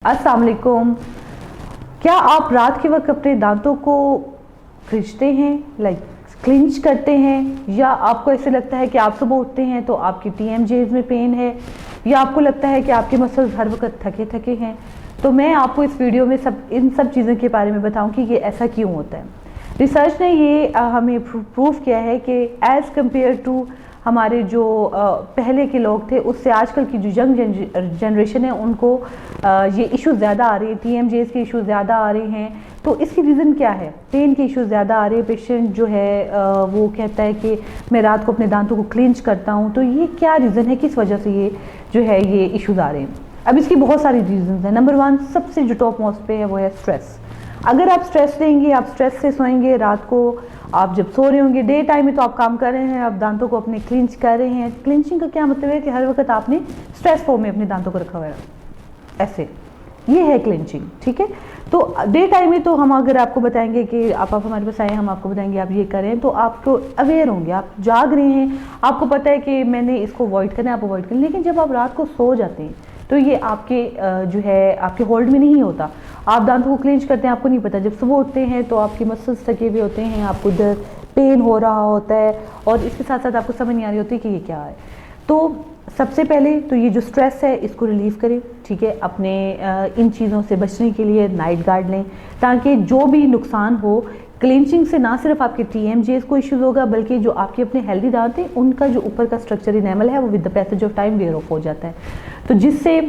अस्सलाम वालेकुम। क्या आप रात के वक्त अपने दांतों को खींचते हैं, क्लिंच करते हैं, या आपको ऐसे लगता है कि आप सुबह उठते हैं तो आपकी TMJs में पेन है, या आपको लगता है कि आपके मसल्स हर वक्त थके थके हैं? तो मैं आपको इस वीडियो में इन सब चीज़ों के बारे में बताऊं कि ये ऐसा क्यों होता है। रिसर्च ने ये हमें प्रूव किया है कि एज़ कम्पेयर टू हमारे जो पहले के लोग थे, उससे आजकल की जो यंग जनरेशन है उनको ये इशू ज़्यादा आ रही है, TMJs के इशू ज़्यादा आ रहे हैं। तो इसकी रीज़न क्या है? पेन के इशू ज़्यादा आ रहे हैं। पेशेंट जो है वो कहता है कि मैं रात को अपने दांतों को क्लिंच करता हूँ। तो ये क्या रीज़न है, किस वजह से ये जो है ये इशूज़ आ रहे हैं? अब इसकी बहुत सारी रीज़न हैं। नंबर 1 सबसे जो टॉप मोस्ट पे है वो है स्ट्रेस। अगर आप स्ट्रेस लेंगे, आप स्ट्रेस से सोएंगे, रात को आप जब सो रहे होंगे, डे टाइम में तो आप काम कर रहे हैं, आप दांतों को अपने क्लिंच कर रहे हैं। क्लिंचिंग का क्या मतलब है कि हर वक्त आपने स्ट्रेस फॉर्म में अपने दांतों को रखा हुआ है, ऐसे, ये है क्लिंचिंग। ठीक है, तो डे टाइम में तो हम अगर आपको बताएंगे कि आप हमारे पास आए, हम आपको बताएंगे आप ये करें, तो आपको अवेयर होंगे, आप जाग रहे हैं, आपको पता है कि मैंने इसको अवॉइड करना है, आप अवॉइड करें। लेकिन जब आप रात को सो जाते हैं तो ये आपके जो है आपके होल्ड में नहीं होता। आप दांतों को क्लिंच करते हैं, आपको नहीं पता। जब सुबह उठते हैं तो आपके मसल्स थके हुए होते हैं, आपको दर्द पेन हो रहा होता है, और इसके साथ साथ आपको समझ नहीं आ रही होती कि ये क्या है। तो सबसे पहले तो ये जो स्ट्रेस है इसको रिलीव करें। ठीक है, अपने इन चीज़ों से बचने के लिए नाइट गार्ड लें, ताकि जो भी नुकसान हो, क्लिंचिंग से ना सिर्फ आपके TMJs को इश्यूज होगा, बल्कि जो आपके अपने हेल्दी दांत हैं उनका जो ऊपर का स्ट्रक्चर इनेमल है वो with the passage of time wear off हो जाता है, तो जिससे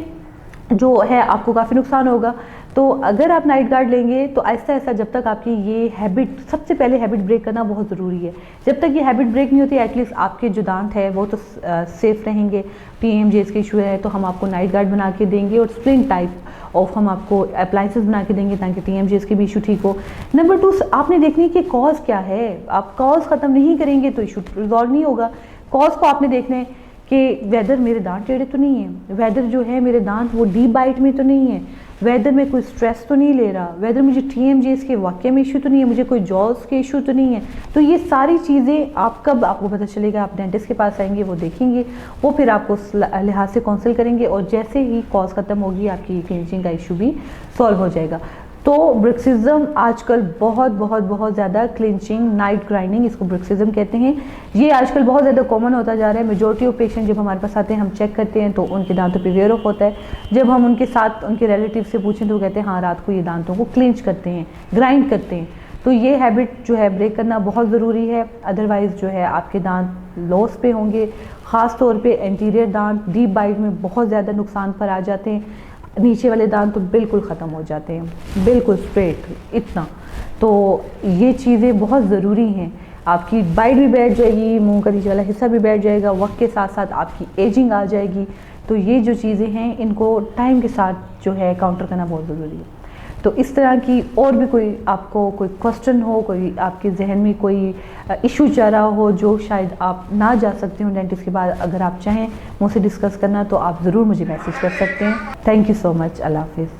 जो है आपको काफ़ी नुकसान होगा। तो अगर आप नाइट गार्ड लेंगे तो ऐसा ऐसा जब तक आपकी ये हैबिट, सबसे पहले हैबिट ब्रेक करना बहुत ज़रूरी है। जब तक ये हैबिट ब्रेक नहीं होती, एटलीस्ट आपके जो दांत है वो तो सेफ रहेंगे। TMJs के इशू है तो हम आपको नाइट गार्ड बना के देंगे, और स्प्लिंट टाइप ऑफ हम आपको अप्लाइंसेस बना के देंगे ताकि TMJs के भी इशू ठीक हो। नंबर 2, आपने देखनी कि कॉज क्या है। आप कॉज ख़त्म नहीं करेंगे तो इशू रिजॉल्व नहीं होगा। कॉज को आपने देखना है कि वेदर मेरे दांत टेढ़े तो नहीं है, वेदर जो है मेरे दांत वो डीप बाइट में तो नहीं है, वेदर में कोई स्ट्रेस तो नहीं ले रहा, वेदर मुझे TMJs के वाकई में इशू तो नहीं है, मुझे कोई जॉज के इशू तो नहीं है। तो ये सारी चीज़ें आपको पता चलेगा, आप डेंटिस्ट के पास आएंगे, वो देखेंगे, वो फिर आपको उस लिहाज से काउंसिल करेंगे, और जैसे ही कॉज ख़त्म होगी आपकी क्लिंचिंग का इशू भी सॉल्व हो जाएगा। तो ब्रुक्सिज्म आजकल बहुत ज़्यादा, क्लिंचिंग, नाइट ग्राइंडिंग, इसको ब्रुक्सिज्म कहते हैं, ये आजकल बहुत ज़्यादा कॉमन होता जा रहा है। मेजॉरिटी ऑफ पेशेंट जब हमारे पास आते हैं, हम चेक करते हैं तो उनके दांतों पे वेयर ऑफ होता है। जब हम उनके साथ उनके रिलेटिव से पूछें तो वो कहते हैं हाँ, रात को ये दांतों को क्लिंच करते हैं, ग्राइंड करते हैं। तो ये हैबिट जो है ब्रेक करना बहुत ज़रूरी है, अदरवाइज़ जो है आपके दांत लॉस पे होंगे। ख़ास तौर पे एंटीरियर दांत डीप बाइट में बहुत ज़्यादा नुकसान पर आ जाते हैं, नीचे वाले दांत तो बिल्कुल ख़त्म हो जाते हैं, बिल्कुल स्ट्रेट इतना। तो ये चीज़ें बहुत ज़रूरी हैं। आपकी बाइट भी बैठ जाएगी, मुंह का नीचे वाला हिस्सा भी बैठ जाएगा, वक्त के साथ साथ आपकी एजिंग आ जाएगी। तो ये जो चीज़ें हैं इनको टाइम के साथ जो है काउंटर करना बहुत ज़रूरी है। तो इस तरह की और भी कोई आपको कोई क्वेश्चन हो, कोई आपके जहन में कोई इशू चल रहा हो जो शायद आप ना जा सकते हो डेंटिस्ट के बाद, अगर आप चाहें मुझसे डिस्कस करना तो आप ज़रूर मुझे मैसेज कर सकते हैं। Thank you so much. अल्लाह हाफिज़।